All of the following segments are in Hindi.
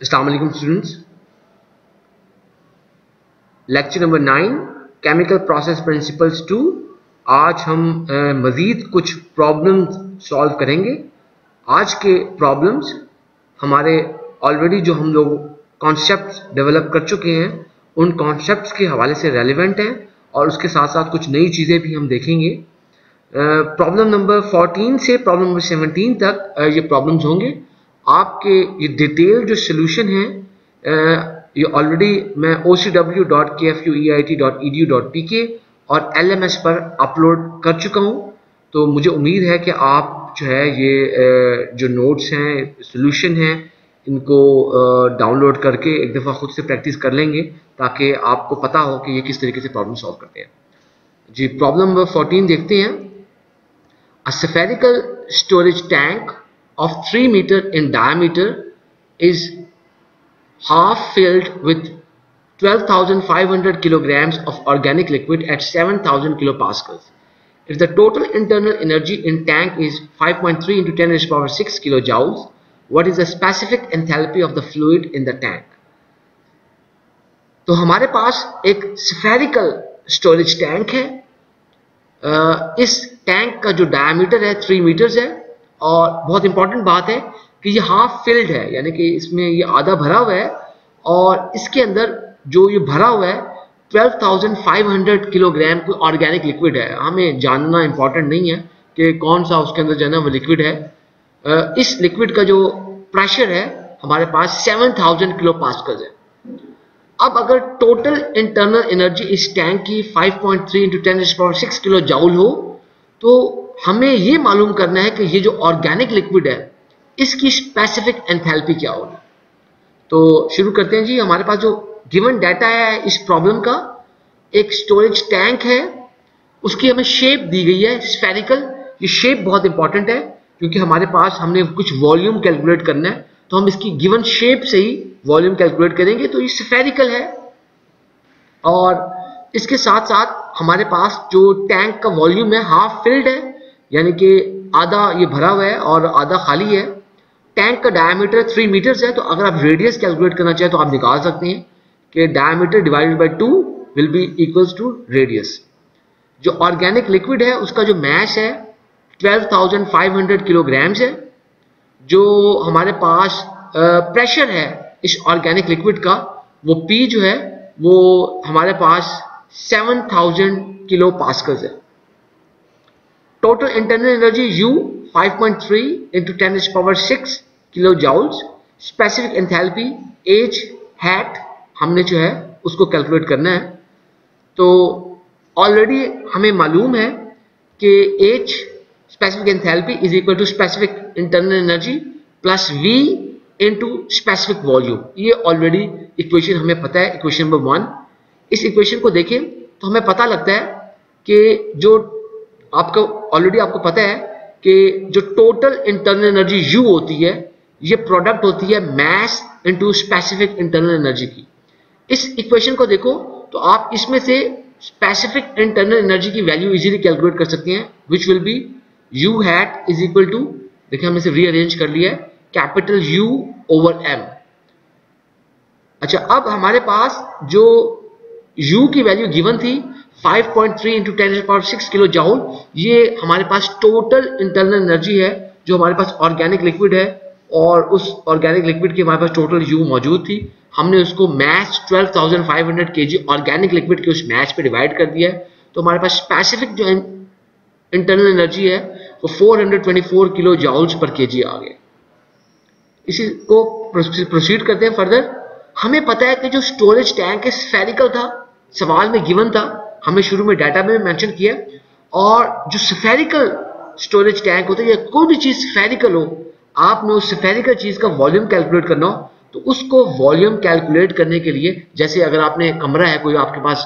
अस्सलाम वालेकुम students, lecture number 9 chemical process principles 2। आज हम मज़ीद कुछ प्रॉब्लम्स सॉल्व करेंगे। आज के प्रॉब्लम्स हमारे ऑलरेडी जो हम लोग कॉन्सेप्ट्स डेवलप कर चुके हैं उन कॉन्सेप्ट्स के हवाले से रेलिवेंट हैं और उसके साथ साथ कुछ नई चीज़ें भी हम देखेंगे। प्रॉब्लम नंबर 14 से प्रॉब्लम नंबर 17 तक ये प्रॉब्लम्स होंगे। आपके ये डिटेल जो सोल्यूशन है ये ऑलरेडी मैं ocw.kfueit.edu.pk और LMS पर अपलोड कर चुका हूँ, तो मुझे उम्मीद है कि आप जो है ये जो नोट्स हैं, सोल्यूशन हैं, इनको डाउनलोड करके एक दफ़ा खुद से प्रैक्टिस कर लेंगे ताकि आपको पता हो कि ये किस तरीके से प्रॉब्लम सॉल्व करते हैं। जी, प्रॉब्लम नंबर 14 देखते हैं। A spherical storage tank of 3 meter in diameter is half filled with 12,500 kilograms of organic liquid at 7,000 kilopascals. If the total internal energy in tank is 5.3 into 10 raised to power 6 kilojoules, what is the specific enthalpy of the fluid in the tank? तो हमारे पास एक spherical storage tank है। इस टैंक का जो डायमीटर है 3 मीटर्स है और बहुत इंपॉर्टेंट बात है कि ये हाफ फिल्ड है, यानी कि इसमें ये आधा भरा हुआ है और इसके अंदर जो ये भरा हुआ है 12,500 किलोग्राम कोई ऑर्गेनिक लिक्विड है। हमें जानना इंपॉर्टेंट नहीं है कि कौन सा उसके अंदर जो है ना वो लिक्विड है। इस लिक्विड का जो प्रेशर है हमारे पास 7,000 किलो पास्कल है। अब अगर टोटल इंटरनल एनर्जी इस टैंक की 5.3 into 10⁻6 किलो जाउल हो तो हमें ये मालूम करना है कि ये जो ऑर्गेनिक लिक्विड है इसकी स्पेसिफिक एंथैल्पी क्या होगी। तो शुरू करते हैं जी। हमारे पास जो गिवन डाटा है इस प्रॉब्लम का, एक स्टोरेज टैंक है, उसकी हमें शेप दी गई है स्फेरिकल। ये शेप बहुत इंपॉर्टेंट है क्योंकि हमारे पास हमने कुछ वॉल्यूम कैलकुलेट करना है, तो हम इसकी गिवन शेप से ही वॉल्यूम कैलकुलेट करेंगे। तो ये स्फेरिकल है और इसके साथ साथ हमारे पास जो टैंक का वॉल्यूम है हाफ फिल्ड है, यानी कि आधा ये भरा हुआ है और आधा खाली है। टैंक का डायमीटर 3 मीटर्स है, तो अगर आप रेडियस कैलकुलेट करना चाहें तो आप निकाल सकते हैं कि diameter divided by 2 will be equals to radius. जो ऑर्गेनिक लिक्विड है उसका जो मैस है 12,500 किलोग्राम्स है। जो हमारे पास प्रेशर है इस ऑर्गेनिक लिक्विड का वो P जो है वो हमारे पास 7,000 किलो पास्कल्स है। Total internal energy U 5.3 into 10⁻6 kilo joules. Specific enthalpy H hat हमने जो है उसको कैलकुलेट करना है। तो ऑलरेडी हमें मालूम है कि H specific enthalpy is equal to specific internal energy plus V into specific volume. ये ऑलरेडी इक्वेशन हमें पता है, इक्वेशन नंबर 1। इस इक्वेशन को देखें तो हमें पता लगता है कि जो आपको पता है कि जो टोटल इंटरनल एनर्जी U होती है ये प्रोडक्ट होती है mass into specific internal energy की। इस इक्वेशन को देखो तो आप इसमें से स्पेसिफिक इंटरनल एनर्जी की वैल्यू इजीली कैलकुलेट कर सकते हैं, which will be U hat is equal to, देखिए हमने इसे रीअरेंज कर लिया है, कैपिटल U ओवर M। अच्छा, अब हमारे पास जो U की वैल्यू गिवन थी 5.3 into 10⁻6 किलो जाउल, ये हमारे पास टोटल इंटरनल एनर्जी है जो हमारे पास ऑर्गेनिक लिक्विड है और उस ऑर्गेनिक लिक्विड की हमारे पास टोटल U मौजूद थी। हमने उसको मैस 12,500 kg ऑर्गेनिक लिक्विड के उस मैस पे डिवाइड कर दिया है, तो हमारे पास स्पेसिफिक जो इंटरनल एनर्जी है वो 424 किलो जाउल्स पर kg आ गया। इसी को प्रोसीड करते हैं फर्दर। हमें पता है कि जो स्टोरेज टैंक है स्फेरिकल था, सवाल में गिवन था, हमने शुरू में डाटा में मेंशन किया। और जो स्फेरिकल स्टोरेज टैंक होता है या कोई भी चीज स्फेरिकल हो, आपने उस स्फेरिकल चीज का वॉल्यूम कैलकुलेट करना हो तो उसको वॉल्यूम कैलकुलेट करने के लिए, जैसे अगर आपने कमरा है कोई आपके पास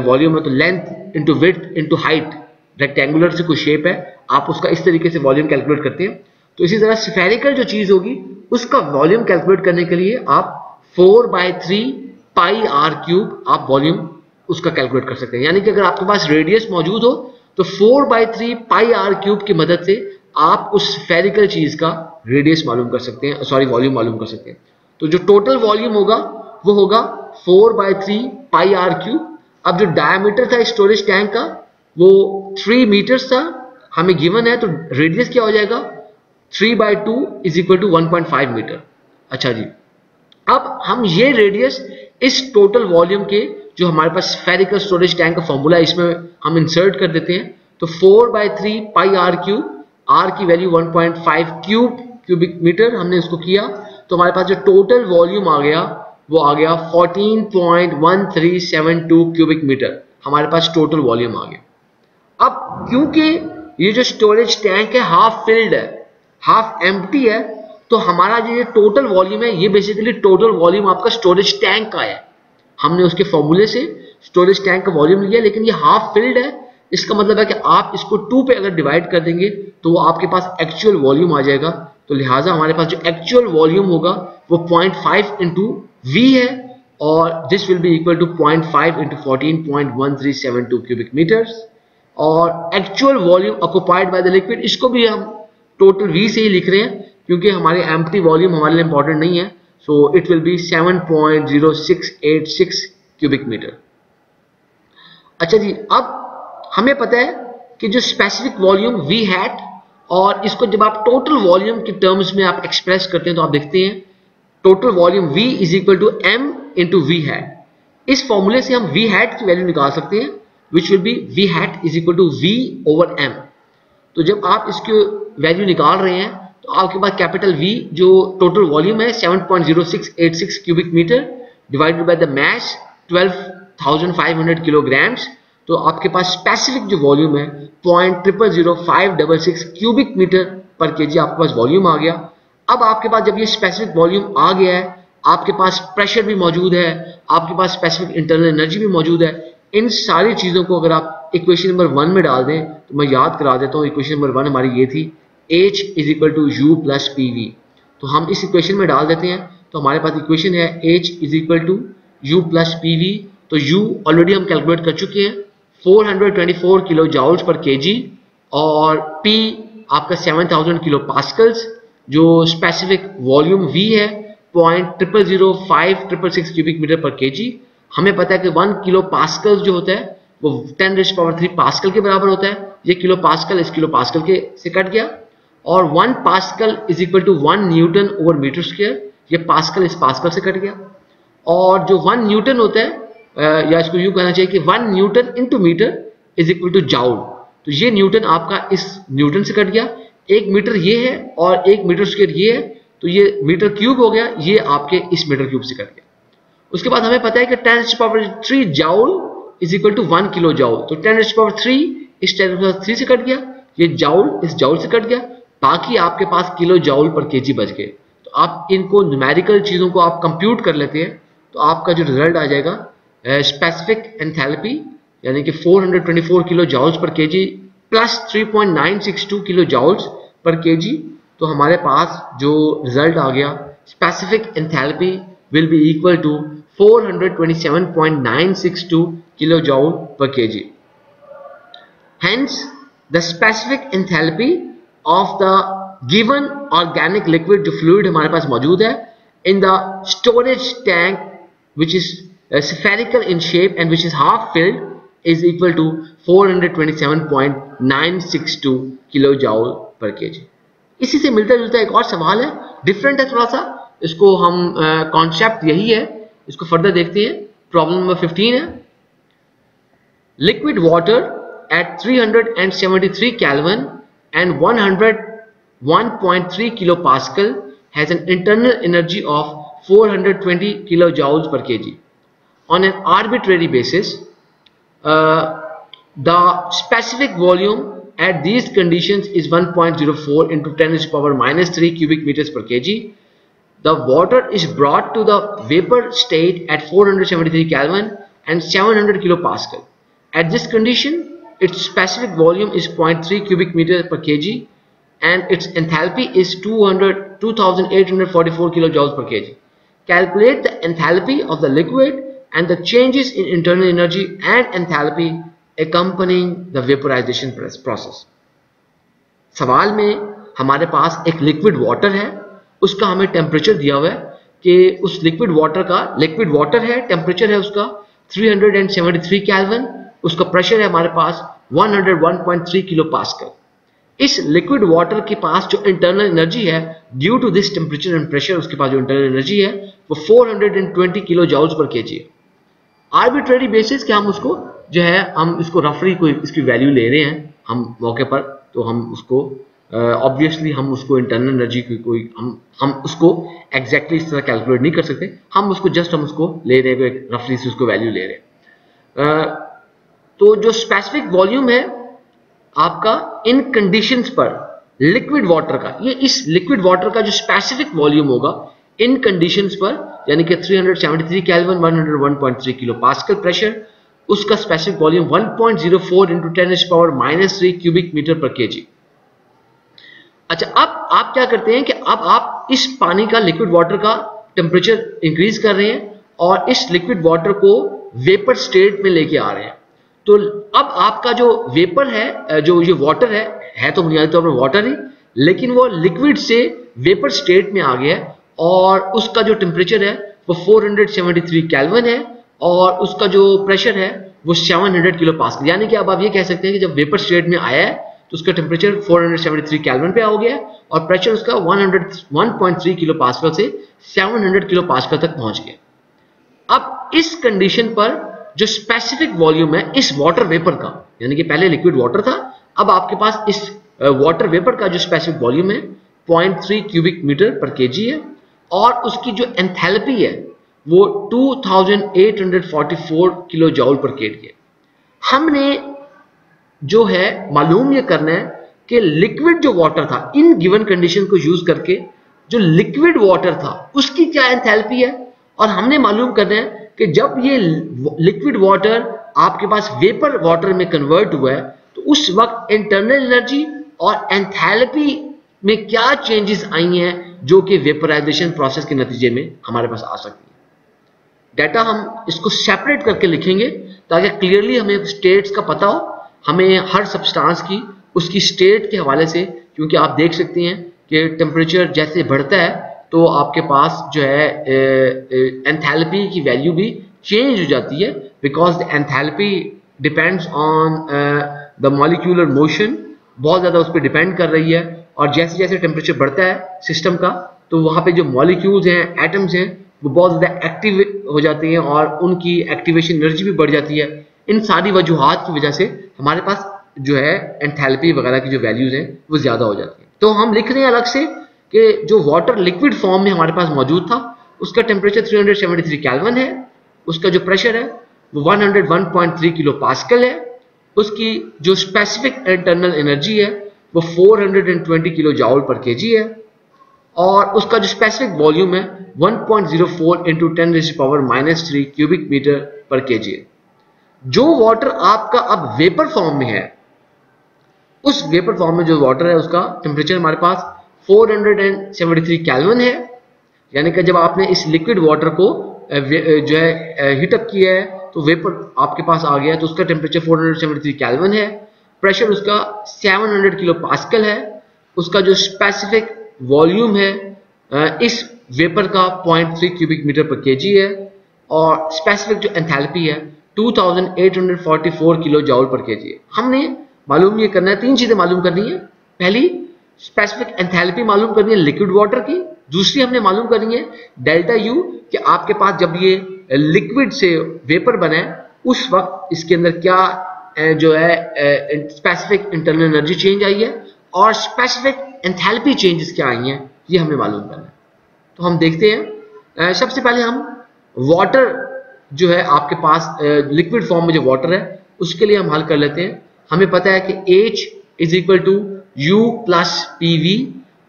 वॉल्यूम है तो length into width into height, rectangular से कोई शेप है, आप उसका इस तरीके से वॉल्यूम कैलकुलेट करते हैं। तो इसी तरह स्फेरिकल जो चीज होगी उसका वॉल्यूम कैलकुलेट करने के लिए आप 4/3 पाई r क्यूब आप वॉल्यूम उसका कैलकुलेट कर सकते हैं। यानी कि अगर आपके पास रेडियस मौजूद हो तो 4/3 पाई r क्यूब की मदद से आप उस स्फेरिकल चीज का रेडियस मालूम कर सकते हैं, सॉरी वॉल्यूम मालूम कर सकते हैं। तो जो टोटल वॉल्यूम होगा वो होगा 4/3 पाई आर क्यूब। अब जो डायमीटर था स्टोरेज टैंक का वो 3 मीटर्स था, हमें गिवन है, तो रेडियस क्या हो जाएगा 3/2 इज इक्वल टू 1.5 मीटर। अच्छा जी, अब हम ये रेडियस इस टोटल वॉल्यूम के जो हमारे पास स्फेरिकल स्टोरेज टैंक का फॉर्मूला है इसमें हम इंसर्ट कर देते हैं। तो 4/3 पाई आर क्यूब, आर की वैल्यू 1.5 क्यूबिक मीटर हमने इसको किया, तो हमारे पास जो टोटल वॉल्यूम आ गया वो आ गया 14.1372 क्यूबिक मीटर, हमारे पास टोटल वॉल्यूम आ गया। अब क्योंकि ये जो स्टोरेज टैंक है हाफ फिल्ड है, हाफ एम्प्टी है, तो हमारा जो ये टोटल वॉल्यूम है ये बेसिकली टोटल वॉल्यूम आपका स्टोरेज टैंक का है। हमने उसके फॉर्मूले से स्टोरेज टैंक का वॉल्यूम लिया, लेकिन ये हाफ फिल्ड है, इसका मतलब है कि आप इसको 2 पे अगर डिवाइड कर देंगे तो वो आपके पास एक्चुअल वॉल्यूम आ जाएगा। तो लिहाजा हमारे पास जो एक्चुअल वॉल्यूम होगा वो 0.5 इंटू वी है, और this will be equal to 0.5 into 14.1372 cubic metres. और actual volume occupied by the liquid, इसको भी हम टोटल वी से ही लिख रहे हैं क्योंकि हमारे एम्प्टी वॉल्यूम हमारे लिए इंपॉर्टेंट नहीं है। So it will be 7.0686 cubic metre. अच्छा जी, अब हमें पता है कि जो स्पेसिफिक वॉल्यूम वी हैट, और इसको जब आप टोटल वॉल्यूम के टर्म्स में आप एक्सप्रेस करते हैं तो आप देखते हैं total volume V is equal to m into V hat. इस फॉर्मूले से हम वी हैट की वैल्यू निकाल सकते हैं, which will be V hat is equal to V over m। तो जब आप इसकी वैल्यू निकाल रहे हैं तो आपके पास कैपिटल V जो टोटल वॉल्यूम है 7.0686 cubic metre divided by the mass 12,500 kilograms, तो आपके पास स्पेसिफिक जो वॉल्यूम है 0.000566 क्यूबिक मीटर पर केजी आपके पास वॉल्यूम आ गया। अब आपके पास जब ये स्पेसिफिक वॉल्यूम आ गया है, आपके पास प्रेशर भी मौजूद है, आपके पास स्पेसिफिक इंटरनल एनर्जी भी मौजूद है। इन सारी चीज़ों को अगर आप इक्वेशन नंबर 1 में डाल दें तो मैं याद करा देता हूँ, इक्वेशन नंबर 1 हमारी ये थी H is equal to U plus P V. तो हम इस इक्वेशन में डाल देते हैं, तो हमारे पास इक्वेशन है H is equal to U plus P V. तो U ऑलरेडी हम कैलकुलेट कर चुके हैं 424 किलो जाउल्स पर केजी, और P आपका 7000 किलो पास्कल्स, जो स्पेसिफिक वॉल्यूम V है 0.000566 क्यूबिक मीटर पर केजी। हमें पता है कि 1 किलो पास्कल जो होता है वो 10⁻³ पास्कल के बराबर होता है। ये किलो पास्कल इस किलो पास्कल के से कट गया, और 1 pascal is equal to 1 newton over metre square, ये पास्कल इस पास्कल से कट गया। और जो 1 न्यूटन होता है, या इसको यूं कहना चाहिए कि 1 newton into metre is equal to joule, तो ये न्यूटन आपका इस न्यूटन से कट गया। 1 मीटर ये है और 1 मीटर स्क्वायर ये है, तो ये मीटर क्यूब हो गया, ये आपके इस मीटर क्यूब से कट गया। उसके बाद हमें पता है कि 10⁻³ joule is equal to 1 kilo joule, तो 10⁻³ इस 10⁻³ से कट गया, ये जाउल इस जाउल से कट गया, बाकी आपके पास किलो जाउल पर केजी बच गए। तो आप इनको न्यूमेरिकल चीज़ों को आप कंप्यूट कर लेते हैं तो आपका जो रिजल्ट आ जाएगा स्पेसिफिक एंथैल्पी यानी कि 424 किलो जाउल्स पर केजी प्लस 3.962 किलो जाउल्स पर केजी। तो हमारे पास जो रिजल्ट आ गया specific enthalpy will be equal to 427.962 kilo joule पर KG. Hence, the specific enthalpy of the given organic liquid जो fluid हमारे पास मौजूद है in the storage tank which is spherical in shape and which is half filled is equal to 427.962 kilojoule per kg। इसी से मिलता जुलता एक और सवाल है, डिफरेंट है थोड़ा सा, इसको हम कॉन्सेप्ट यही है, इसको फर्दर देखते हैं। प्रॉब्लम नंबर 15 है, liquid water at 373 Kelvin and 101.3 kilopascal has an internal energy of 420 kilojoules per kg. On an arbitrary basis, the specific volume at these conditions is 1.04 into 10⁻³ cubic meters per kg. The water is brought to the vapor state at 473 Kelvin and 700 kilopascal. At this condition, its specific volume is 0.3 cubic meter per kg and its enthalpy is 2844 kilojoules per kg. Calculate the enthalpy of the liquid and the changes in internal energy and enthalpy accompanying the vaporization process. सवाल में हमारे पास एक लिक्विड वाटर है, उसका हमें टेम्परेचर दिया हुआ है कि उस लिक्विड वाटर है, टेम्परेचर है उसका 373 केल्विन, उसका प्रेशर है हमारे पास 101.3 किलो पास्कल। इस लिक्विड वाटर के पास जो इंटरनल एनर्जी है due to this temperature and pressure, उसके पास जो इंटरनल एनर्जी है वो 420 किलो जॉल्स पर केजी है। आर्बिट्रेरी बेसिस कि हम उसको जो है हम इसको रफली कोई इसकी वैल्यू ले रहे हैं हम मौके पर, तो हम उसको ऑब्वियसली हम उसको इंटरनल एनर्जी की कोई हम उसको एग्जैक्टली इस तरह कैलकुलेट नहीं कर सकते, हम उसको जस्ट हम उसको ले रहे हैं, रफली से उसको वैल्यू ले रहे हैं। तो जो स्पेसिफिक वॉल्यूम है आपका इन कंडीशंस पर लिक्विड वाटर का, ये इस लिक्विड वाटर का जो स्पेसिफिक वॉल्यूम होगा इन कंडीशंस पर, यानी कि 373 केल्विन 101.3 किलो पास्कल प्रेशर, उसका specific volume 1.04 into 10⁻³ cubic metre पर केजी। अच्छा, अब आप क्या करते हैं कि अब आप इस पानी का लिक्विड वाटर का टेम्परेचर इंक्रीज कर रहे हैं और इस लिक्विड वाटर को वेपर स्टेट में लेके आ रहे हैं। तो अब आपका जो वेपर है, जो ये वाटर है तो बुनियादी तौर पर वाटर ही, लेकिन वो लिक्विड से वेपर स्टेट में आ गया है और उसका जो टेम्परेचर है वो 473 केल्विन है और उसका जो प्रेशर है वो 700 किलो पास्कल। यानी कि अब आप ये कह सकते हैं कि जब वेपर स्टेट में आया है तो उसका टेम्परेचर 473 केल्विन पे आ गया और प्रेशर उसका 101.3 किलो पास्कल से 700 किलो पास्कल तक पहुंच गया। अब इस कंडीशन पर जो स्पेसिफिक वॉल्यूम है इस वाटर वेपर का, यानी कि पहले लिक्विड वाटर था, अब आपके पास इस वाटर वेपर का जो स्पेसिफिक वॉल्यूम है 0.3 क्यूबिक मीटर पर केजी है और उसकी जो एंथैल्पी है वो 2844 किलो जॉल पर केजी है। हमने जो है मालूम ये करना है कि लिक्विड जो वाटर था इन गिवन कंडीशन को यूज करके जो लिक्विड वाटर था उसकी क्या एंथैल्पी है, और हमने मालूम करना है कि जब ये लिक्विड वाटर आपके पास वेपर वाटर में कन्वर्ट हुआ है तो उस वक्त इंटरनल एनर्जी और एंथैल्पी में क्या चेंजेस आई हैं जो कि वेपराइजेशन प्रोसेस के नतीजे में हमारे पास आ सकती है। डाटा हम इसको सेपरेट करके लिखेंगे ताकि क्लियरली हमें स्टेट्स का पता हो, हमें हर सब्सटेंस की उसकी स्टेट के हवाले से, क्योंकि आप देख सकते हैं कि टेम्परेचर जैसे बढ़ता है तो आपके पास जो है एंथैल्पी की वैल्यू भी चेंज हो जाती है, because the enthalpy depends on the molecular motion, बहुत ज़्यादा उस पर डिपेंड कर रही है। और जैसे जैसे टेम्परेचर बढ़ता है सिस्टम का तो वहाँ पे जो मॉलिक्यूल्स हैं, एटम्स हैं, वो बहुत ज़्यादा एक्टिव हो जाते हैं और उनकी एक्टिवेशन एनर्जी भी बढ़ जाती है। इन सारी वजूहात की वजह से हमारे पास जो है एंथैल्पी वगैरह की जो वैल्यूज़ हैं वो ज़्यादा हो जाती है। तो हम लिख रहे हैं अलग से कि जो वाटर लिक्विड फॉर्म में हमारे पास मौजूद था उसका टेम्परेचर 373 केल्विन है, उसका जो प्रेशर है वो 101.3 किलो पास्कल है, उसकी जो स्पेसिफिक इंटरनल एनर्जी है वो 420 किलो जॉल पर केजी है और उसका जो स्पेसिफिक वॉल्यूम है 1.04 इंटू 10⁻³ क्यूबिक मीटर पर केजी है। जो वाटर आपका अब वेपर फॉर्म में है, उस वेपर फॉर्म में जो वाटर है उसका टेम्परेचर हमारे पास 473 केल्विन है, यानी कि जब आपने इस लिक्विड वाटर को जो है हीटअप किया है तो वेपर आपके पास आ गया, तो उसका टेम्परेचर 473 केल्विन है, प्रेशर उसका 700 किलो पास्कल है, उसका जो स्पेसिफिक वॉल्यूम है इस वेपर का 0.3 क्यूबिक मीटर पर केजी है और स्पेसिफिक जो एंथैल्पी है 2844 किलो जॉल पर केजी है। हमने मालूम ये करना है, तीन चीजें मालूम करनी है। पहली, स्पेसिफिक एंथैल्पी मालूम करनी है लिक्विड वाटर की। दूसरी, हमने मालूम करनी है डेल्टा यू कि आपके पास जब ये लिक्विड से वेपर बना है उस वक्त इसके अंदर क्या जो है स्पेसिफिक इंटरनल एनर्जी चेंज आई है और स्पेसिफिक एंथैल्पी चेंजेस क्या आई हैं, ये हमें मालूम करना है। तो हम देखते हैं, सबसे पहले हम वाटर जो है आपके पास लिक्विड फॉर्म में जो वाटर है उसके लिए हम हल कर लेते हैं। हमें पता है कि H is equal to U plus PV,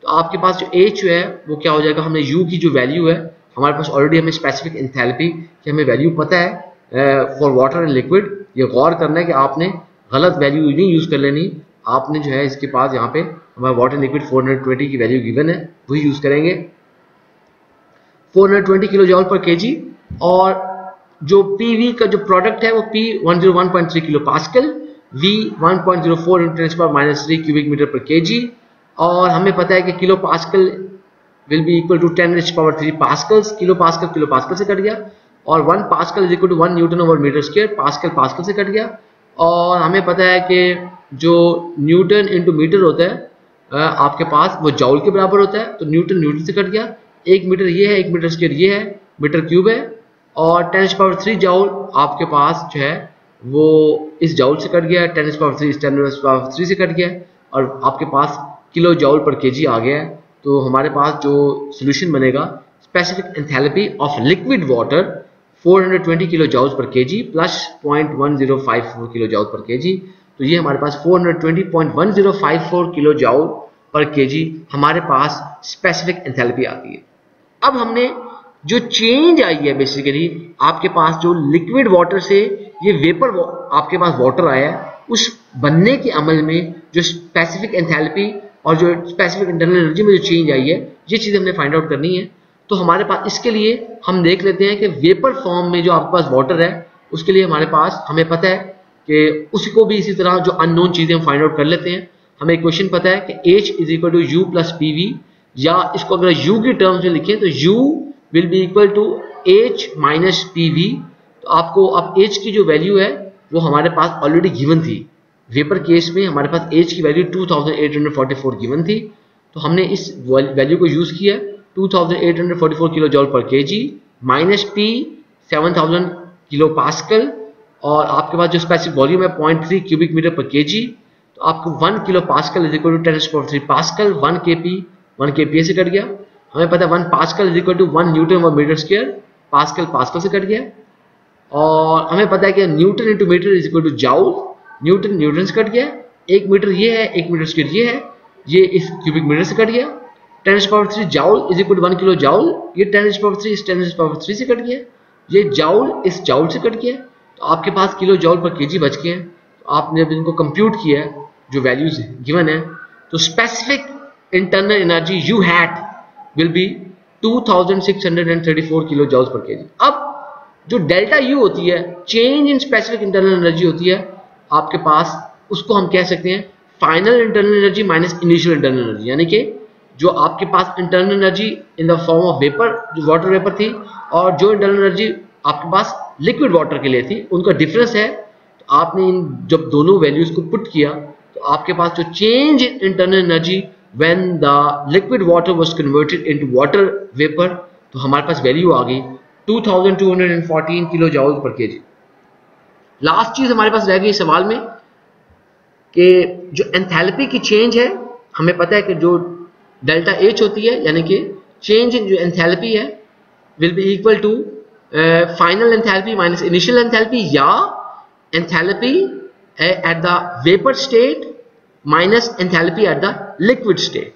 तो आपके पास जो H है वो क्या हो जाएगा, हमने U की जो वैल्यू है हमारे पास ऑलरेडी हमें स्पेसिफिक एंथैल्पी की हमें वैल्यू पता है फॉर वाटर एंड लिक्विड। ये गौर करना है कि आपने गलत वैल्यू नहीं यूज कर लेनी, आपने जो है इसके पास यहाँ पे हमारा वाटर लिक्विड 420 की वैल्यू गिवन है वही यूज करेंगे, 420 किलो जॉल पर केजी। और जो PV का जो प्रोडक्ट है वो P 101.3 kilo pascal, V 1.04 × 10⁻³ cubic metre पर केजी। और हमें पता है कि kilo pascal will be equal to 10⁻³ pascals, kilo pascal से कट गया, और 1 pascal is equal to 1 newton over metre square, pascal से कट गया। और हमें पता है कि जो न्यूटन इंटू मीटर होता है आपके पास वो जॉउल के बराबर होता है, तो न्यूटन से कट गया। 1 मीटर ये है, 1 मीटर स्क्वायर ये है, मीटर क्यूब है, और 10⁻³ जॉउल आपके पास जो है वो इस जॉउल से कट गया, 10⁻³ इस 10⁻³ से कट गया, और आपके पास किलो जॉउल पर केजी आ गया है। तो हमारे पास जो सोल्यूशन बनेगा, specific enthalpy of liquid water 420 kilo joule per KG plus 0.1054 kilo joule per KG, तो ये हमारे पास 420.1054 किलो जॉउल पर केजी हमारे पास स्पेसिफिक एंथैल्पी आती है। अब हमने जो चेंज आई है बेसिकली आपके पास जो लिक्विड वाटर से ये वेपर आपके पास वाटर आया है, उस बनने के अमल में जो स्पेसिफिक एंथैल्पी और जो स्पेसिफिक इंटरनल एनर्जी में जो चेंज आई है, ये चीज़ हमने फाइंड आउट करनी है। तो हमारे पास इसके लिए हम देख लेते हैं कि वेपर फॉर्म में जो आपके पास वाटर है, उसके लिए हमारे पास हमें पता है कि उसको भी इसी तरह जो अननोन चीज़ें हम फाइंड आउट कर लेते हैं। हमें इक्वेशन पता है कि H is equal to U plus PV, या इसको अगर U की टर्म्स में लिखें तो U will be equal to H minus PV। तो आपको अब H की जो वैल्यू है वो हमारे पास ऑलरेडी गिवन थी, वेपर केस में हमारे पास H की वैल्यू 2844 गिवन थी, तो हमने इस वैल्यू को यूज़ किया 2844 kilo joule per KG minus P 7000 kilo pascal, और आपके पास जो स्पेसिफिक वॉल्यूम है 0.3 क्यूबिक मीटर पर केजी, तो आपको 1 kilo pascal is equal to 10⁻³ pascal, 1 kPa से कट गया। हमें पता है 1 pascal is equal to 1 newton over metre square, pascal से कट गया। और हमें पता है कि newton into metre is equal to joule, newton से कट गया। 1 मीटर ये है, 1 मीटर स्क्वायर ये है, ये इस क्यूबिक मीटर से कट गया। 10⁻³ joule is equal to 1 kilo joule, ये 10⁻³ इस 10⁻³ से कट गया, ये जाउल इस जाउल से कट गया, तो आपके पास किलो जॉल पर केजी बच गए हैं। तो आपने अब इनको कंप्यूट किया है, जो वैल्यूज गिवन है, तो specific internal energy U hat will be 2634 kilo joule per KG. अब जो डेल्टा यू होती है, change in specific internal energy होती है आपके पास, उसको हम कह सकते हैं final internal energy minus initial internal energy, यानी कि जो आपके पास internal energy in the form of vapour, जो वाटर वेपर थी, और जो इंटरनल एनर्जी आपके पास लिक्विड वाटर के लिए थी, उनका डिफरेंस है। तो आपने इन जब दोनों वैल्यूज को पुट किया तो आपके पास जो change in internal energy when the liquid water was converted into water vapour, तो हमारे पास वैल्यू आ गई 2214 kilo joule per KG. Last चीज हमारे पास रह गई सवाल में कि जो एंथैल्पी की चेंज है, हमें पता है कि जो डेल्टा H होती है, यानी कि चेंज इन जो एंथैल्पी है will be equal to final enthalpy minus initial enthalpy, या enthalpy at the vapour state minus enthalpy at the liquid state.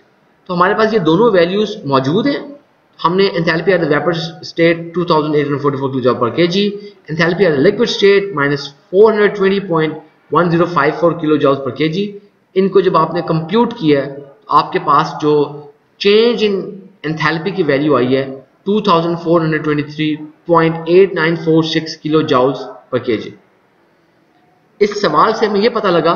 तो हमारे पास ये दोनों वैल्यूज मौजूद हैं। हमने enthalpy at the vapour state 2844 kilo joule per KG, enthalpy at the liquid state minus 420.1054 kilo joule per KG, इनको जब आपने कंप्यूट किया आपके पास जो चेंज इन एंथैल्पी की वैल्यू आई है 2423.8946 किलो जॉल्स पर केजी। इस सवाल से हमें यह पता लगा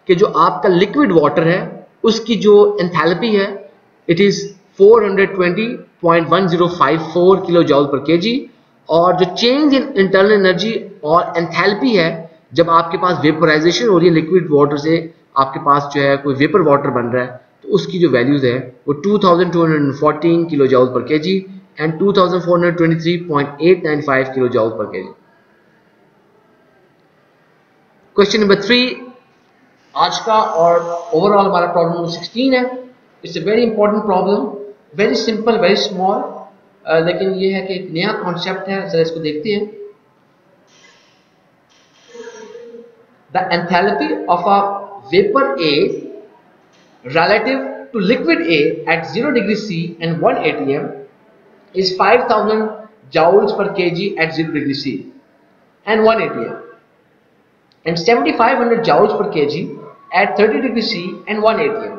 कि जो आपका लिक्विड वाटर है उसकी जो एंथैल्पी है it is 420.1054 kilo joule per KG, और जो चेंज इन इंटरनल एनर्जी और एंथैल्पी है जब आपके पास वेपराइजेशन हो रही है लिक्विड वाटर से, आपके पास जो है कोई वेपर वाटर बन रहा है, तो उसकी जो वैल्यूज है वो 2214 kilo joule per KG and 2423.895 kilo joule per KG. Question number 3 आज का और ओवरऑल हमारा प्रॉब्लम नंबर 16 है। It's a very important problem, very simple, very small, लेकिन ये है कि एक नया कॉन्सेप्ट है, जरा इसको देखते हैं। The enthalpy of a vapour A relative to liquid A at 0 degree C and 1 atm is 5000 joules per kg at 0 degree C and 1 atm, and 7500 joules per kg at 30 degree C and 1 atm.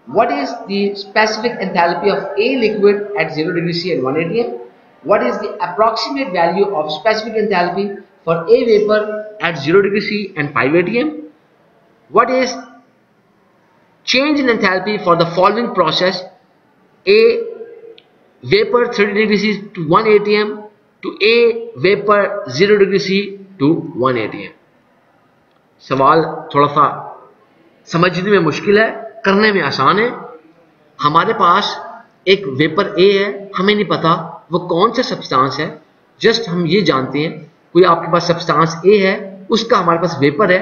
What is the specific enthalpy of A liquid at 0 degree C and 1 atm? What is the approximate value of specific enthalpy for A vapor at 0 degree C and 5 atm? What is change in enthalpy for the following process: A vapor 30 degree C to 1 atm to A vapor 0 degree C to 1 atm। सवाल थोड़ा सा समझने में मुश्किल है, करने में आसान है। हमारे पास एक वेपर ए है, हमें नहीं पता वो कौन सा सब्सटेंस है, जस्ट हम ये जानते हैं कोई आपके पास सब्सटेंस ए है, उसका हमारे पास वेपर है।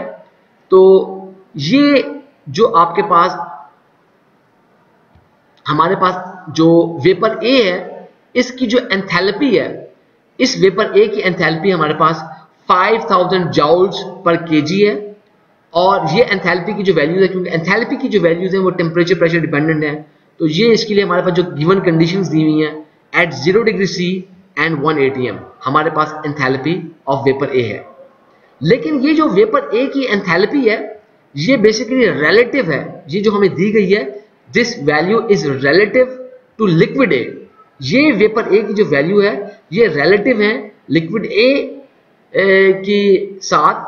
तो ये जो आपके पास हमारे पास जो वेपर ए है, इसकी जो एंथैल्पी है, इस वेपर ए की एंथैल्पी हमारे पास 5000 जाउल्स पर केजी है। और ये एंथैल्पी की जो वैल्यूज है, क्योंकि एंथैल्पी की जो वैल्यूज है वो टेम्परेचर प्रेशर डिपेंडेंट है, तो ये इसके लिए हमारे पास जो गिवन कंडीशंस दी हुई हैं at 0 degree C and 1 atm हमारे पास एंथैल्पी ऑफ वेपर ए है। लेकिन ये जो वेपर ए की एंथैल्पी है ये बेसिकली रिलेटिव है। ये जो हमें दी गई है, this value is relative to liquid A. ये वेपर ए की जो वैल्यू है ये रिलेटिव है लिक्विड ए के साथ,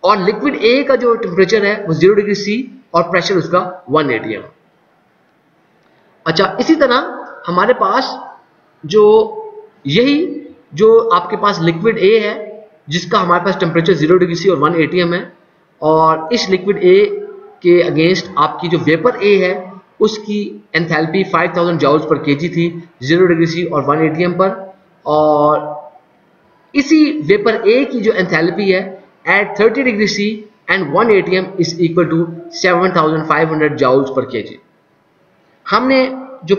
और लिक्विड ए का जो टेम्परेचर है वो 0 डिग्री सी और प्रेशर उसका 1 atm। अच्छा, इसी तरह हमारे पास जो यही जो आपके पास लिक्विड ए है जिसका हमारे पास टेम्परेचर 0 डिग्री सी और 1 atm है, और इस लिक्विड ए के अगेंस्ट आपकी जो वेपर ए है उसकी एंथैल्पी 5000 जाउल्स पर केजी थी 0 डिग्री सी और 1 atm पर, और इसी वेपर ए की जो एंथैल्पी है at 30 degree C and 1 atm is equal to 7500 joules per kg। हमने जो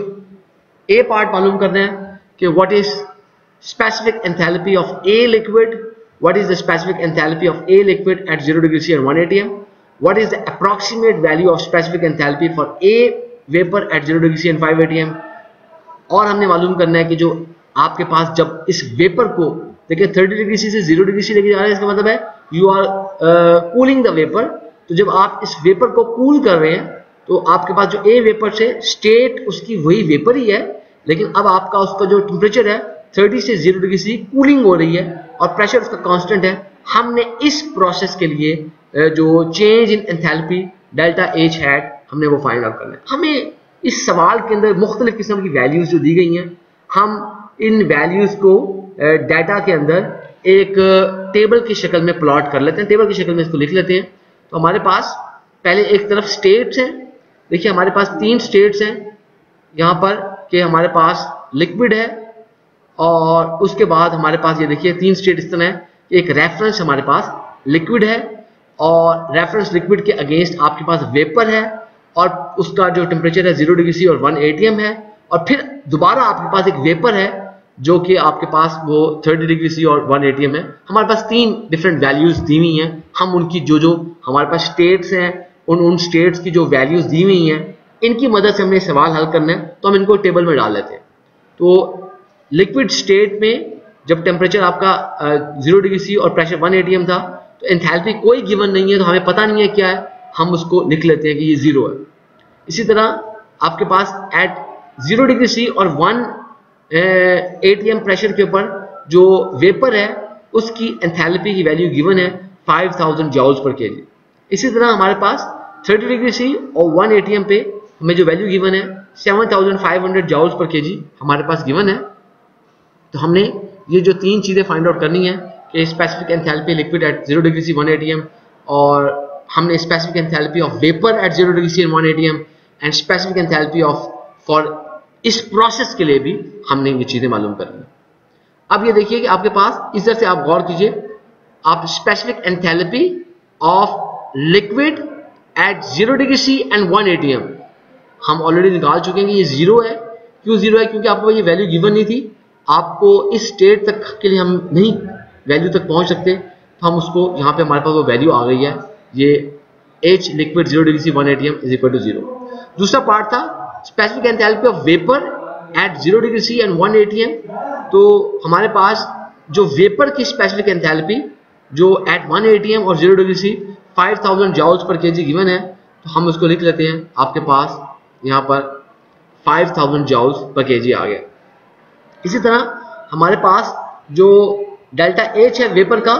A पार्ट मालूम करना है कि what is specific enthalpy of A liquid, what is the specific enthalpy of A liquid at 0 degree C and 1 atm, what is the approximate value of specific enthalpy for A vapor at 0 degree C and 5 atm, और हमने मालूम करना है कि जो आपके पास जब इस वेपर को देखिए 30 डिग्री सी से 0 डिग्री सी लेके जा रहे हैं, इसका मतलब है you are cooling the vapour. तो जब आप इस वेपर को कूल कर रहे हैं तो आपके पास जो ए वेपर से स्टेट उसकी वही वेपर ही है, लेकिन अब आपका उसका जो टेम्परेचर है 30 से 0 डिग्री सी कूलिंग हो रही है और प्रेशर उसका कांस्टेंट है। हमने इस प्रोसेस के लिए जो change in enthalpy delta H hat हमने वो फाइंड आउट करना है। हमें इस सवाल के अंदर मुख्तलिफ किस्म की वैल्यूज जो दी गई हैं, हम इन वैल्यूज को डाटा के अंदर एक टेबल की शक्ल में प्लॉट कर लेते हैं, टेबल की शक्ल में इसको लिख लेते हैं। तो हमारे पास पहले एक तरफ स्टेट्स हैं, देखिए हमारे पास 3 स्टेट्स हैं यहाँ पर कि हमारे पास लिक्विड है, और उसके बाद हमारे पास ये देखिए 3 स्टेट इस तरह है। एक रेफरेंस हमारे पास लिक्विड है, और रेफरेंस लिक्विड के अगेंस्ट आपके पास वेपर है, और उसका जो टेम्परेचर है 0 डिग्री सी और 1 atm है, और फिर दोबारा आपके पास एक वेपर है जो कि आपके पास वो 30 डिग्री सी और 1 atm है। हमारे पास 3 डिफरेंट वैल्यूज दी हुई हैं, हम उनकी जो हमारे पास स्टेट्स हैं उन स्टेट्स की जो वैल्यूज दी हुई हैं इनकी मदद से हमने सवाल हल करना है, तो हम इनको टेबल में डाल लेते हैं। तो लिक्विड स्टेट में जब टेम्परेचर आपका 0 डिग्री सी और प्रेशर 1 atm था, तो एंथैल्पी कोई गिवन नहीं है, तो हमें पता नहीं है क्या है, हम उसको लिख लेते हैं कि ये 0 है। इसी तरह आपके पास एट 0 डिग्री सी और 1 atm प्रेशर के ऊपर जो वेपर है उसकी एंथैल्पी की वैल्यू गिवन है 5000 जाउल्स पर केजी। इसी तरह हमारे पास 30 डिग्री सी और 1 atm पे हमें जो वैल्यू गिवन है 7500 जाउल्स पर केजी हमारे पास गिवन है। तो हमने ये जो 3 चीज़ें फाइंड आउट करनी है कि specific enthalpy liquid at 0 degree C 1 atm, और हमने specific enthalpy of vapour at 0 degree C and 1 atm, and specific enthalpy of for इस प्रोसेस के लिए भी हमने ये चीजें मालूम करनी है। अब ये देखिए कि आपके पास इधर से आप गौर कीजिए, आप specific enthalpy of liquid at 0 degree C and 1 atm हम ऑलरेडी निकाल चुके हैं कि ये 0 है। क्यों 0 है? क्योंकि आपको ये वैल्यू गिवन नहीं थी, आपको इस स्टेट तक के लिए हम नहीं वैल्यू तक पहुंच सकते, तो हम उसको यहाँ पे हमारे पास वो वैल्यू आ गई है, ये H liquid 0 degree C 1 atm is equal to 0। दूसरा पार्ट था specific enthalpy of vapour at 0 degree C and 1 atm। तो हमारे पास जो वेपर की स्पेसिफिक एंथैल्पी जो एट 1 atm और 0 डिग्री सी 5000 जाउल्स पर केजी गिवन है, तो हम उसको लिख लेते हैं, आपके पास यहाँ पर 5000 जाउल्स पर केजी आ गया। इसी तरह हमारे पास जो डेल्टा एच है वेपर का,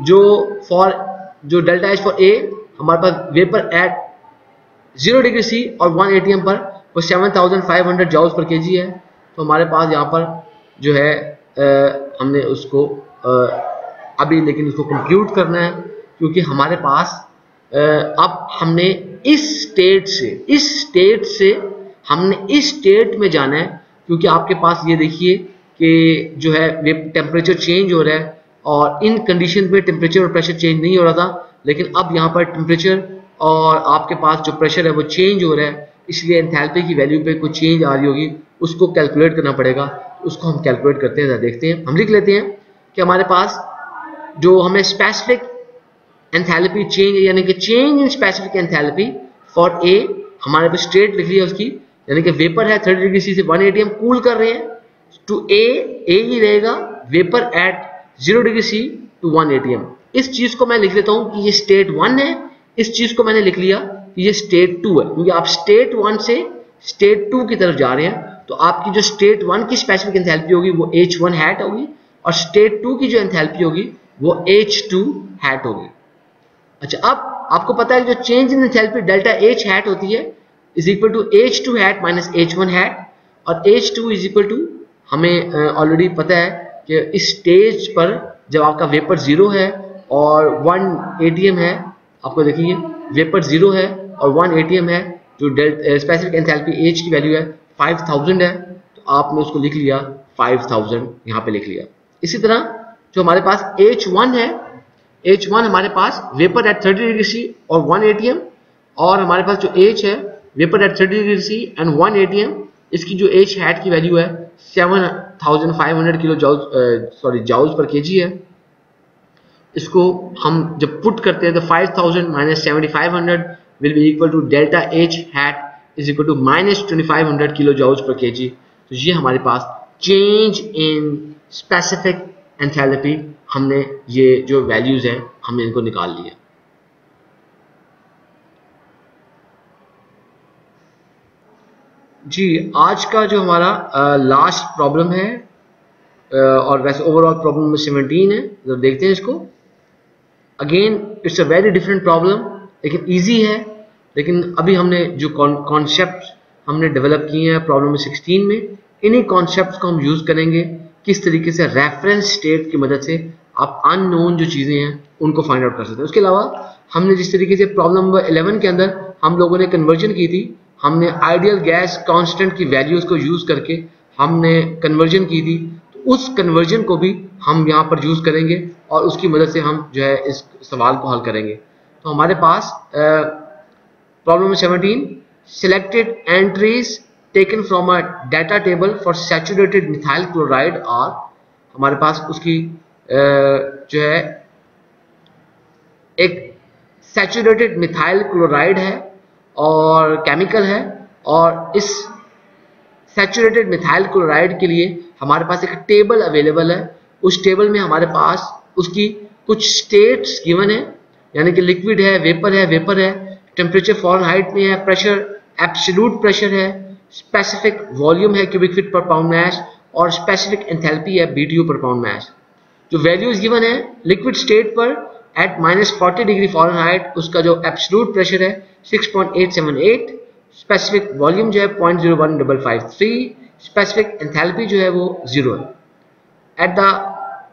जो डेल्टा एच फॉर ए हमारे पास वेपर एट 0 डिग्री सी और 1 atm पर वो 7500 जाउल्स पर केजी है। तो तो हमारे पास यहाँ पर जो है हमने उसको अभी लेकिन उसको कंप्यूट करना है, क्योंकि हमारे पास अब हमने इस स्टेट से हमने इस स्टेट में जाना है, क्योंकि आपके पास ये देखिए कि जो है टेम्परेचर चेंज हो रहा है और इन कंडीशन पे टेम्परेचर और प्रेशर चेंज नहीं हो रहा था, लेकिन अब यहाँ पर टेम्परेचर और आपके पास जो प्रेशर है वो चेंज हो रहा है, इसलिए एंथैल्पी की वैल्यू पे कुछ चेंज आ रही होगी, उसको कैलकुलेट करना पड़ेगा। उसको हम कैलकुलेट करते हैं, देखते हैं। हम लिख लेते हैं कि हमारे पास जो हमें स्पेसिफिक एंथैल्पी चेंज यानी कि change in specific enthalpy for a, हमारे पास स्टेट लिख लिया उसकी, यानी कि वेपर है 30 डिग्री सी से 180 हम कूल कर रहे हैं टू ए ही रहेगा, vapour at 0 degree C to 180 M. इस चीज को मैं लिख लेता हूं कि ये स्टेट 1 है, इस चीज को मैंने लिख लिया कि ये स्टेट 2 है, क्योंकि आप स्टेट 1 से स्टेट 2 की तरफ जा रहे हैं, तो आपकी जो स्टेट 1 की स्पेसिफिक एंथैल्पी होगी वो H1 हैट होगी और स्टेट 2 की जो एंथैल्पी होगी वो H2 हैट होगी। अच्छा, अब आपको पता है जो change in enthalpy delta H hat होती है is equal to H2 hat minus H1 hat, और H2 इज इक्वल टू हमें ऑलरेडी पता है कि इस स्टेज पर जब आपका वेपर 0 है और 1 ATM है, आपको देखिए वेपर 0 है और 1 ATM है, जो स्पेसिफिक एंथैल्पी H की वैल्यू है 5000 है, तो आपने उसको लिख लिया 5000 यहाँ पे लिख लिया। इसी तरह जो हमारे पास H1 है, H1 हमारे पास वेपर एट 30 डिग्री सी और 1 ATM, और हमारे पास जो H है vapour at 30 degree C and 1 ATM, इसकी जो H हैट की वैल्यू है 7500 किलो जाउल्स पर केजी है। इसको हम जब पुट करते हैं तो 5000 minus 7500 will be equal to delta H hat is equal to minus 2500 kilo joules पर केजी। तो ये हमारे पास चेंज इन स्पेसिफिक एंथैल्पी, हमने ये जो वैल्यूज हैं हमने इनको निकाल लिया। जी, आज का जो हमारा लास्ट प्रॉब्लम है, और वैसे ओवरऑल प्रॉब्लम नंबर 17 है, तो देखते हैं इसको। Again it's a very different problem, लेकिन इजी है। लेकिन अभी हमने जो कॉन्सेप्ट हमने डेवलप किए हैं प्रॉब्लम नंबर 16 में, इन्हीं कॉन्सेप्ट्स को हम यूज करेंगे किस तरीके से रेफरेंस स्टेट की मदद से आप अननोन जो चीजें हैं उनको फाइंड आउट कर सकते हैं। उसके अलावा हमने जिस तरीके से प्रॉब्लम नंबर 11 के अंदर हम लोगों ने कन्वर्जन की थी, हमने आइडियल गैस कांस्टेंट की वैल्यूज को यूज करके हमने कन्वर्जन की थी, तो उस कन्वर्जन को भी हम यहाँ पर यूज करेंगे और उसकी मदद से हम जो है इस सवाल को हल करेंगे। तो हमारे पास problem number 17, selected entries taken from a data table for saturated methyl chloride are, हमारे पास उसकी जो है एक सैचुरेटेड मिथाइल क्लोराइड है और केमिकल है, और इस सैचुरेटेड मिथाइल क्लोराइड के लिए हमारे पास एक टेबल अवेलेबल है। उस टेबल में हमारे पास उसकी कुछ स्टेट्स गिवन है, यानी कि लिक्विड है, वेपर है, टेम्परेचर फ़ारेनहाइट में है, प्रेशर एब्सोल्यूट प्रेशर है, स्पेसिफिक वॉल्यूम है क्यूबिक फीट पर पाउंड मैश, और स्पेसिफिक एंथैल्पी है BTU पर पाउंड मैश। जो वैल्यूज गिवन है लिक्विड स्टेट पर एट -40 डिग्री फ़ारेनहाइट, उसका जो एब्सोल्यूट प्रेशर है 6.878, स्पेसिफिक वॉल्यूम जो है 0.01553, स्पेसिफिक एंथैल्पी जो है वो 0 है। Eight the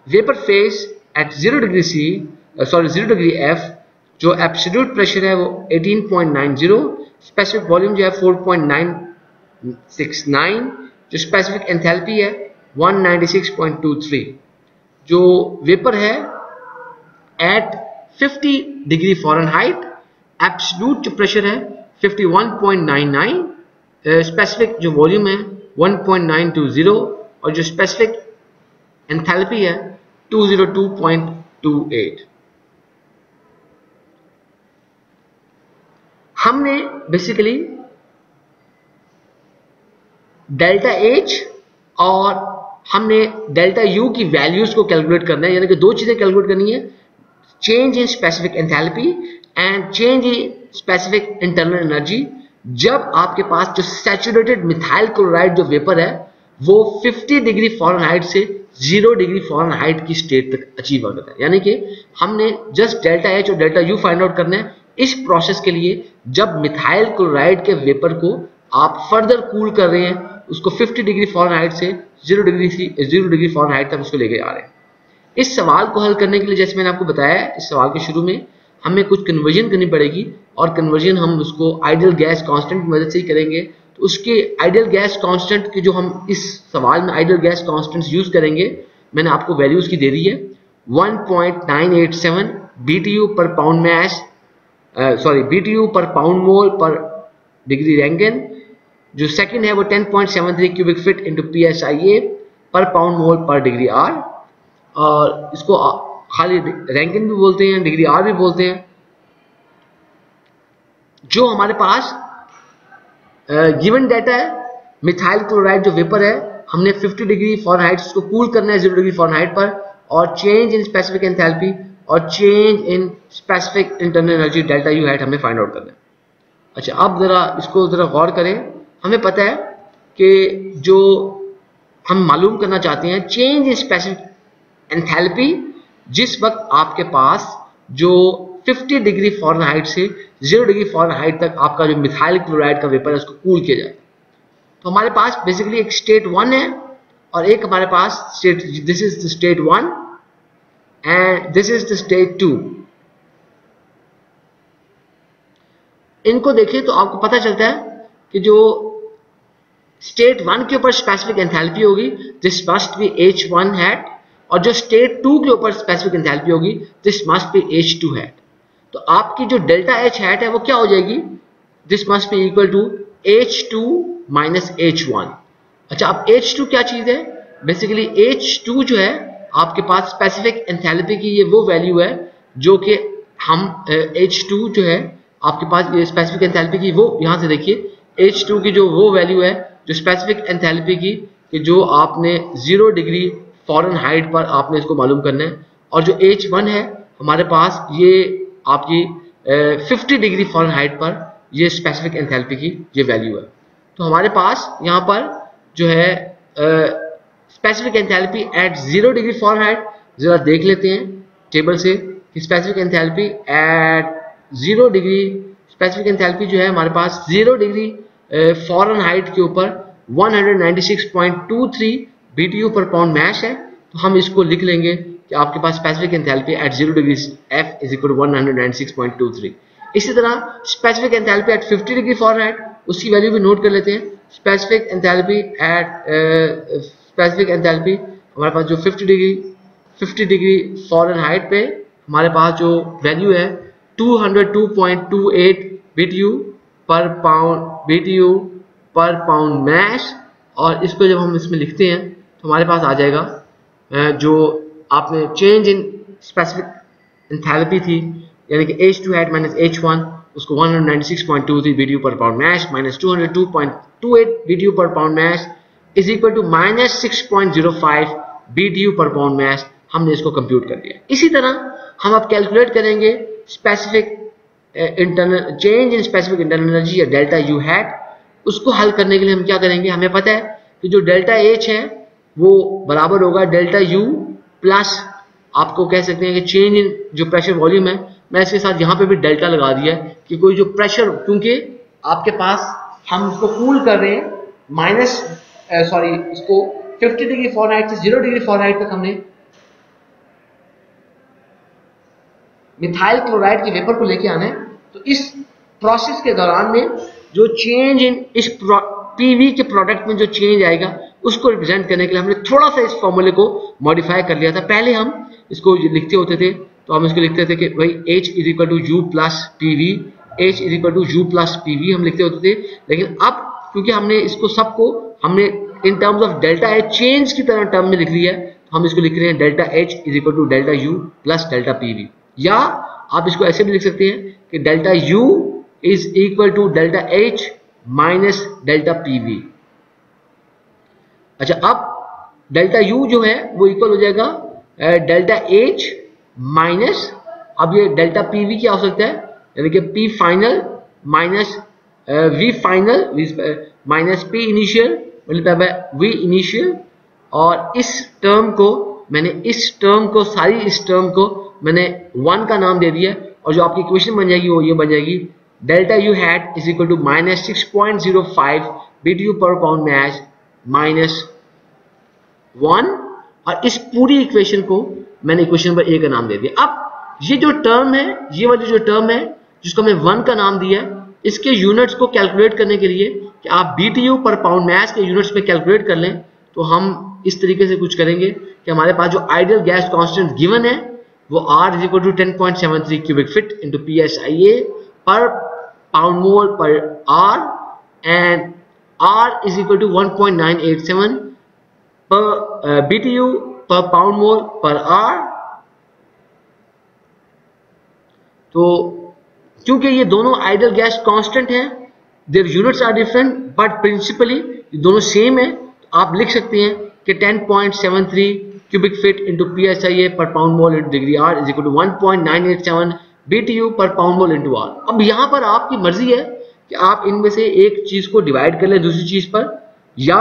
vapour face at 0 degree F, जो एब्सोल्यूट प्रेशर है वो 18.90, स्पेसिफिक वॉल्यूम जो है 4.969, जो स्पेसिफिक एंथैल्पी है 196.23, जो वेपर है एट 50 डिग्री फ़ारेनहाइट, एब्सोल्यूट जो प्रेशर है 51.99, स्पेसिफिक जो वॉल्यूम है 1.920, और जो स्पेसिफिक एंथैल्पी है 202.28। हमने बेसिकली डेल्टा H और हमने डेल्टा U की वैल्यूज को कैलकुलेट करना है, यानी कि दो चीजें कैलकुलेट करनी है, change in specific enthalpy and change in specific internal energy, जब आपके पास जो सैचुरेटेड मिथाइल क्लोराइड जो वेपर है वो 50 डिग्री फ़ारेनहाइट से 0 डिग्री फ़ारेनहाइट की स्टेट तक अचीव करता है। यानी कि हमने जस्ट डेल्टा H और डेल्टा U फाइंड आउट करना है। इस प्रोसेस के लिए जब मिथाइल क्लोराइड के वेपर को आप फर्दर कूल कर रहे हैं उसको 50 डिग्री फ़ारेनहाइट से 0 डिग्री फ़ारेनहाइट तक उसको लेके जा रहे हैं। इस सवाल को हल करने के लिए जैसे मैंने आपको बताया इस सवाल के शुरू में हमें कुछ कन्वर्जन करनी पड़ेगी और कन्वर्जन हम उसको आइडियल गैस कांस्टेंट की मदद से ही करेंगे। तो उसके आइडियल गैस कांस्टेंट की जो हम इस सवाल में आइडियल गैस कांस्टेंट्स यूज करेंगे मैंने आपको वैल्यूज की दे दी है 1.987 BTU पर पाउंड मैस BTU पर पाउंड मोल पर डिग्री रैंकिन। जो सेकंड है वो 10.73 क्यूबिक फीट इंटू PSIA पर पाउंड मोल पर डिग्री R, और इसको खाली रैंकिन भी बोलते हैं, डिग्री R भी बोलते हैं। जो हमारे पास गिवन डाटा है मिथाइल क्लोराइड जो वेपर है हमने 50 डिग्री फ़ारेनहाइट उसको कूल करना है 0 डिग्री फ़ारेनहाइट पर, और चेंज इन स्पेसिफिक एंथैल्पी और change in specific internal energy delta U hat हमें फाइंड आउट करना है। अच्छा, अब इसको जरा गौर करें। हमें पता है कि जो हम मालूम करना चाहते हैं चेंज इन स्पेसिफिक एंथैल्पी जिस वक्त आपके पास जो 50 डिग्री फ़ारेनहाइट से 0 डिग्री फ़ारेनहाइट तक आपका जो मिथाइल क्लोराइड का वेपर है उसको कूल किया जाए। तो हमारे पास बेसिकली एक स्टेट 1 है और एक हमारे पास state, this is the state 1 and this is the state 2। इनको देखें तो आपको पता चलता है कि जो स्टेट 1 के ऊपर स्पेसिफिक एंथैल्पी होगी this must B H1 hat, और जो स्टेट 2 के ऊपर स्पेसिफिक एंथैल्पी होगी this must B H2 hat. तो आपकी जो डेल्टा H हैट है वो क्या हो जाएगी, this must be equal to H2 minus H1। अच्छा, अब H2 क्या चीज है, बेसिकली H2 जो है आपके पास स्पेसिफिक एंथैल्पी की ये वो वैल्यू है जो कि हम H2 जो है आपके पास ये स्पेसिफिक एंथैल्पी की वो, यहां से देखिए H2 की जो वो वैल्यू है जो स्पेसिफिक एंथैल्पी की कि जो आपने 0 डिग्री फ़ारेनहाइट पर आपने इसको मालूम करना है, और जो H1 है हमारे पास ये आपकी 50 डिग्री फ़ारेनहाइट पर ये स्पेसिफिक एंथैल्पी की ये वैल्यू है। तो हमारे पास यहाँ पर जो है specific enthalpy at 0 degree Fahrenheit, जरा देख लेते हैं टेबल से कि specific enthalpy at 0 degree, specific enthalpy जो है हमारे पास 0 डिग्री फ़ारेनहाइट के ऊपर 196.23 BTU पर पाउंड मैश है। तो हम इसको लिख लेंगे कि आपके पास specific enthalpy at 0 degree F is equal to 196.23। इसी तरह specific enthalpy at 50 degree Fahrenheit उसकी वैल्यू भी नोट कर लेते हैं। स्पेसिफिक एंथैल्पी हमारे पास जो 50 डिग्री फ़ारेनहाइट पे हमारे पास जो वैल्यू है 202.28 BTU पर पाउंड मैश, और इसको जब हम इसमें लिखते हैं तो हमारे पास आ जाएगा जो आपने चेंज इन स्पेसिफिक एंथैल्पी थी यानी कि H2 हैट माइनस H1 उसको 196.23 BTU पर पाउंड मैश माइनस 202.28 BTU पर pound mass is equal to minus 6.05 BTU पर पाउंड मैश। हमने इसको कंप्यूट कर दिया। इसी तरह हम अब कैलकुलेट करेंगे specific internal change in specific internal energy या डेल्टा यू हैट। उसको हल करने के लिए हम क्या करेंगे, हमें पता है कि जो डेल्टा H है वो बराबर होगा डेल्टा U प्लस आपको कह सकते हैं कि चेंज इन जो प्रेशर वॉल्यूम है, मैं इसके साथ यहाँ पे भी डेल्टा लगा दिया है कि कोई जो प्रेशर, क्योंकि आपके पास हम इसको कूल कर रहे हैं इसको 50 डिग्री फ़ारेनहाइट से 0 डिग्री फ़ारेनहाइट तक हमने मिथाइल क्लोराइड के वेपर को लेके आना है। तो इस प्रोसेस के दौरान में जो चेंज इन इस पीवी के प्रोडक्ट में जो चेंज आएगा उसको रिप्रेजेंट करने के लिए हमने थोड़ा सा इस फॉर्मूले को मॉडिफाई कर लिया था। पहले हम इसको लिखते होते थे तो हम इसको लिखते थे कि भाई H is equal to U plus PV, H is equal to U plus PV हम लिखते होते थे। लेकिन अब क्योंकि हमने इसको सबको हमने in terms of delta H change की तरह टर्म में लिख लिया है, तो हम इसको लिख रहे हैं delta H is equal to delta U plus delta PV, या आप इसको ऐसे भी लिख सकते हैं कि delta U is equal to delta H minus delta PV। अच्छा, अब डेल्टा U जो है वो इक्वल हो जाएगा डेल्टा H माइनस, अब ये डेल्टा PV क्या हो सकता है, यानी कि P final minus V final minus P initial मतलब V इनिशियल, और इस टर्म को सारी इस टर्म को मैंने 1 का नाम दे दिया, और जो आपकी इक्वेशन बन जाएगी वो ये बन जाएगी delta U hat is equal to minus 6.05 BTU पर पाउंड मैश -1 और इस पूरी इक्वेशन को मैंने इक्वेशन नंबर ए का नाम दे दिया। अब ये जो टर्म है, ये वाली जो टर्म है जिसको मैं 1 का नाम दिया, इसके यूनिट्स को कैलकुलेट करने के लिए कि आप BTU पर पाउंड मास के यूनिट्स में कैलकुलेट कर लें, तो हम इस तरीके से कुछ करेंगे कि हमारे पास जो आइडियल गैस कांस्टेंट गिवन है वो R = 10.73 cubic feet into PSIA पर पाउंड मोल पर R and R = 1.987 per BTU per pound mole per R। तो क्योंकि ये दोनों आइडियल गैस कांस्टेंट हैं, their units are different but principally ये दोनों सेम है, तो आप लिख सकते हैं कि 10.73 क्यूबिक फीट इंटू PSIA पर pound mole into degree R = 1.987 BTU पर पाउंड मोल इंटू R। अब यहाँ पर आपकी मर्जी है कि आप इनमें से एक चीज को डिवाइड कर लें दूसरी चीज पर, या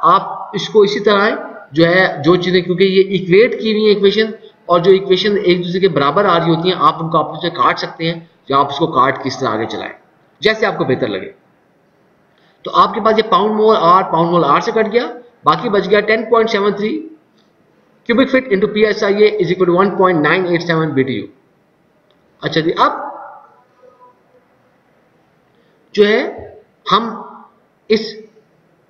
आप इसको इसी तरह जो है जो चीजें, क्योंकि ये इक्वेट की हुई है इक्वेशन, और जो इक्वेशन एक दूसरे के बराबर आ रही होती हैं आप उनको आपस में काट सकते हैं, या आप इसको काट किस तरह आगे चलाएं जैसे आपको बेहतर लगे। तो आपके पास ये पाउंड मोल R से कट गया, बाकी बच गया 10.73 cubic feet into PSIA = 1.987 BTU। अच्छा जी, अब जो है हम इस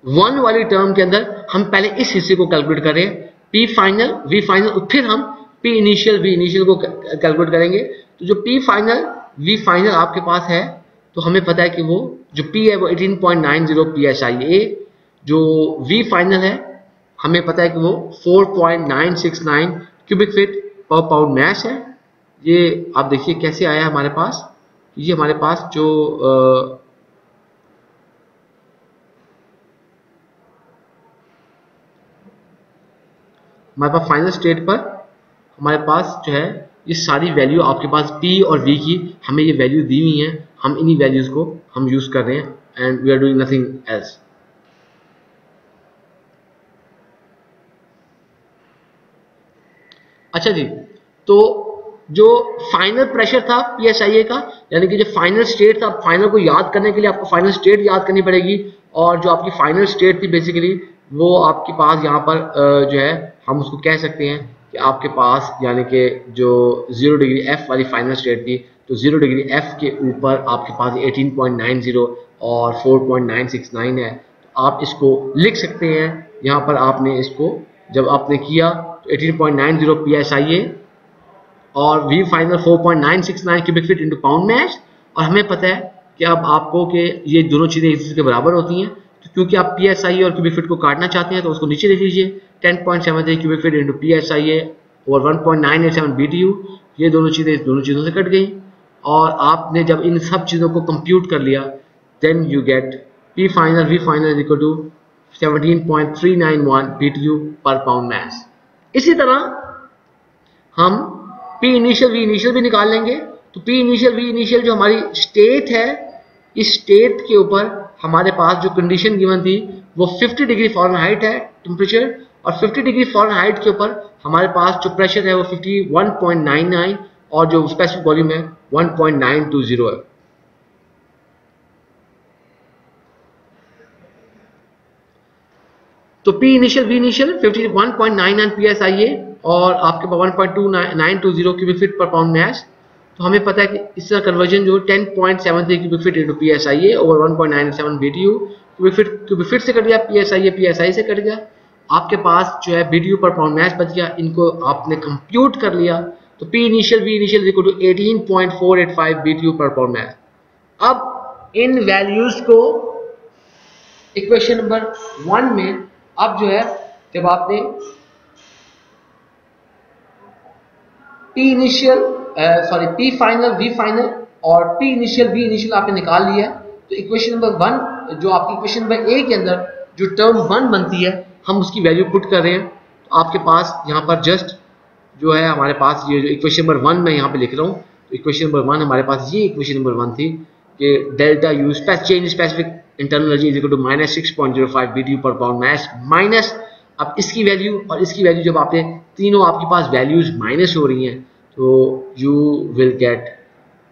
1 वाली टर्म के अंदर हम पहले इस हिस्से को कैलकुलेट कर रहे हैं, P फाइनल V फाइनल, फिर हम P इनिशियल V इनिशियल को कैलकुलेट करेंगे। तो जो P फाइनल V फाइनल आपके पास है, तो हमें पता है कि वो जो P है वो 18.90 PSIA, जो V फाइनल है हमें पता है कि वो 4.969 क्यूबिक फीट पर पाउंड मास है। ये आप देखिए कैसे आया हमारे पास, ये हमारे पास जो हमारे पास फाइनल स्टेट पर हमारे पास जो है ये सारी वैल्यू आपके पास P और V की हमें ये वैल्यू दी हुई है, हम इन्हीं वैल्यूज को हम यूज कर रहे हैं and we are doing nothing else. अच्छा जी, तो जो फाइनल प्रेशर था PSIA का, यानी कि जो फाइनल स्टेट था, फाइनल को याद करने के लिए आपको फाइनल स्टेट याद करनी पड़ेगी, और जो आपकी फाइनल स्टेट थी बेसिकली वो आपके पास यहाँ पर जो है हम उसको कह सकते हैं कि आपके पास यानी कि जो 0 डिग्री F वाली फाइनल स्टेट थी, तो 0 डिग्री F के ऊपर आपके पास 18.90 और 4.969 है। तो आप इसको लिख सकते हैं, यहाँ पर आपने इसको जब आपने किया तो 18.90 PSIA और V final 4.969 cubic feet into pound mass, और हमें पता है कि अब आपको कि ये दोनों चीज़ें एक दूसरे के बराबर होती हैं, तो क्योंकि आप PSIA और क्यूबिक फीट को काटना चाहते हैं तो उसको नीचे लिख लीजिए 10.73 क्यूबिक फीट इंटू PSIA और 1.987 BTU। ये दोनों चीज़ों से कट गई, और आपने जब इन सब चीज़ों को कंप्यूट कर लिया then you get P final V final = 17.391 BTU पर पाउंड मास। इसी तरह हम P इनिशियल V इनिशियल भी निकाल लेंगे। तो P इनिशियल V इनिशियल जो हमारी स्टेट है, इस स्टेट के ऊपर हमारे पास जो कंडीशन गिवन थी वो 50 डिग्री फ़ारेनहाइट है टेम्परेचर, और 50 डिग्री फ़ारेनहाइट के ऊपर हमारे पास जो प्रेशर है वो 51.99 और जो स्पेसिफिक वॉल्यूम है 1.920 है। तो P initial V initial 51.99 PSIA और आपके पास 1.920 क्यूबिक फीट पर पाउंड मास। तो हमें पता है कि इसका कन्वर्जन जो 10.73 क्यूबिक फीट इंटू PSIA और 1.97 BTU क्यूबिक फीट से कट गया, PSI से कट गया, आपके पास जो है BTU पर पाउंड मास बच गया। इनको आपने कंप्यूट कर लिया तो P initial V initial = 18.485 BTU पर पाउंड मास। अब इन वैल्यूज को इक्वेशन नंबर 1 में अब जो है जब आपने P फाइनल V फाइनल और P इनिशियल V इनिशियल आपने निकाल लिया, तो इक्वेशन नंबर 1 जो आपकी इक्वेशन नंबर A के अंदर जो टर्म 1 बनती है हम उसकी वैल्यू पुट कर रहे हैं। तो आपके पास यहाँ पर जस्ट जो है हमारे पास ये जो इक्वेशन नंबर 1 मैं यहाँ पे लिख रहा हूँ, तो इक्वेशन नंबर 1 हमारे पास ये इक्वेशन नंबर 1 थी कि delta U change specific internal energy = -6.05 BTU पर पाउंड मास माइनस, अब इसकी वैल्यू और इसकी वैल्यू जब आपने तीनों आपके पास वैल्यूज माइनस हो रही हैं तो यू विल गेट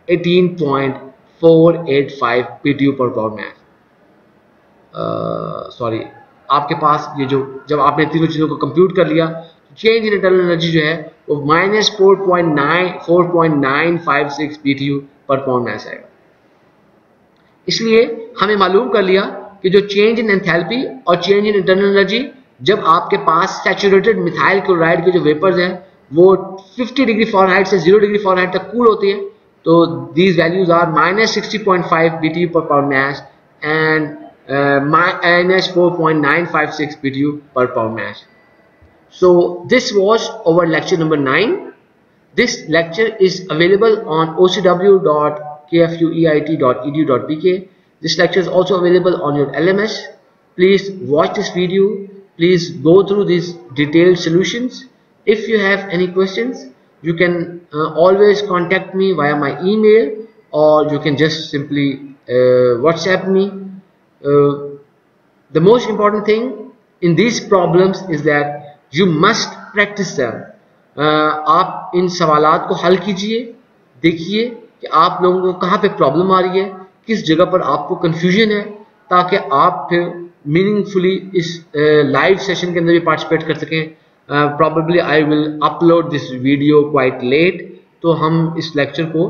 18.485 BTU पर पाउंड मास। सॉरी आपके पास ये जो जब आपने तीनों चीज़ों को कंप्यूट कर लिया, चेंज इन इंटरनल एनर्जी जो है वो -4.956 BTU पर पाउंड मास आएगा। इसलिए हमें मालूम कर लिया कि जो चेंज इन एंथैल्पी और चेंज इन इंटरनल एनर्जी जब आपके पास सैचुरेटेड मिथाइल क्लोराइड के जो वेपर्स हैं वो 50 डिग्री फ़ारेनहाइट से 0 डिग्री फ़ारेनहाइट तक कूल होती है, तो दीज वैल्यूज आर -60.5 BTU पर pound mass and -4.956 BTU per pound mass. So this was our lecture number 9. This lecture is available on ocw.kfueit.edu.pk. This lecture is also available on your LMS. Please watch this video. Please go through these detailed solutions. If you have any questions, you can always contact me via my email, or you can just simply WhatsApp me. The most important thing in these problems is that you must practice them. आप इन सवालात को हल कीजिए, देखिए कि आप लोगों को कहाँ पे प्रॉब्लम आ रही है, किस जगह पर आपको कंफ्यूजन है, ताकि आप फिर मीनिंगफुली इस लाइव सेशन के अंदर भी पार्टिसिपेट कर सकें। Probably I will upload this video quite late, तो हम इस लेक्चर को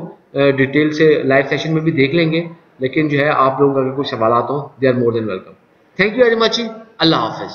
डिटेल से लाइव सेशन में भी देख लेंगे, लेकिन जो है आप लोगों का अगर कोई सवाल हो they are more than welcome. Thank you very much. अल्लाह हाफिज़।